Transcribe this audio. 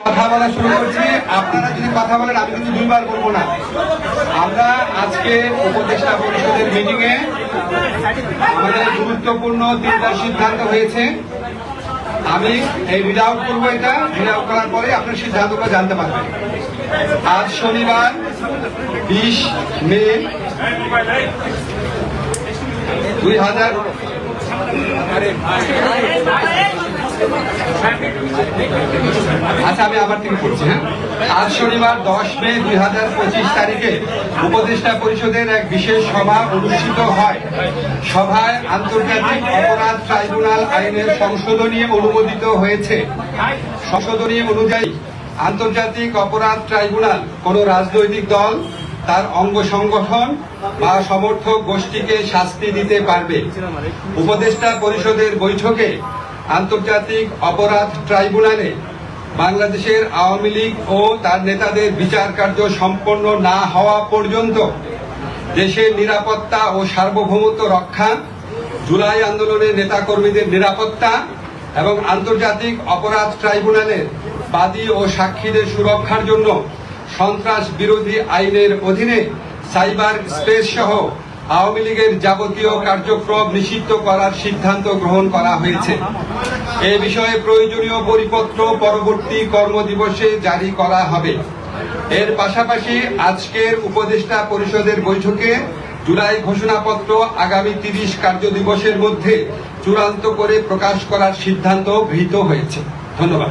কথা বলা শুরু করছি। আপনারা যদি কথা বলেন আমি কিন্তু দুইবার বলবো না। আমরা আজকে উপদেষ্টা পরিষদের মিটিং এ আমাদের গুরুত্বপূর্ণ তিনটা সিদ্ধান্ত হয়েছে। আমি এই রিড আউট করবো, এটা রিড আউট করার পরে আপনার সিদ্ধান্তগুলো জানতে পারবেন। আজ শনিবার 20 মে 2000। আচ্ছা, আমি আবার থেকে পড়ছি। হ্যাঁ, আজ শনিবার 10 মে 2025 তারিখে উপদেষ্টা পরিষদের এক বিশেষ সভা অনুষ্ঠিত হয়। সভায় আন্তর্জাতিক অপরাধ ট্রাইব্যুনাল আইনের সংশোধনী অনুমোদিত হয়েছে। সংশোধনী অনুযায়ী আন্তর্জাতিক অপরাধ ট্রাইব্যুনাল কোন রাজনৈতিক দল, তার অঙ্গ সংগঠন বা সমর্থক গোষ্ঠীকে শাস্তি দিতে পারবে। উপদেষ্টা পরিষদের বৈঠকে আন্তর্জাতিক অপরাধ ট্রাইব্যুনালে বাংলাদেশের আওয়ামী লীগ ও তার নেতাদের বিচার কার্য সম্পন্ন না হওয়া পর্যন্ত দেশের নিরাপত্তা ও সার্বভৌমত্ব রক্ষা, জুলাই আন্দোলনের নেতাকর্মীদের নিরাপত্তা এবং আন্তর্জাতিক অপরাধ ট্রাইব্যুনালের বাদী ও সাক্ষীদের সুরক্ষার জন্য সন্ত্রাস বিরোধী আইনের অধীনে সাইবার স্পেস সহ আওয়ামী লীগের যাবতীয় কার্যক্রম নিষিদ্ধ করার সিদ্ধান্ত গ্রহণ করা হয়েছে। এ বিষয়ে প্রয়োজনীয় পরিপত্র পরবর্তী কর্মদিবসে জারি করা হবে। এর পাশাপাশি আজকের উপদেষ্টা পরিষদের বৈঠকে জুলাই ঘোষণাপত্র আগামী 30 কার্যদিবসের মধ্যে চূড়ান্ত করে প্রকাশ করার সিদ্ধান্ত গৃহীত হয়েছে। ধন্যবাদ।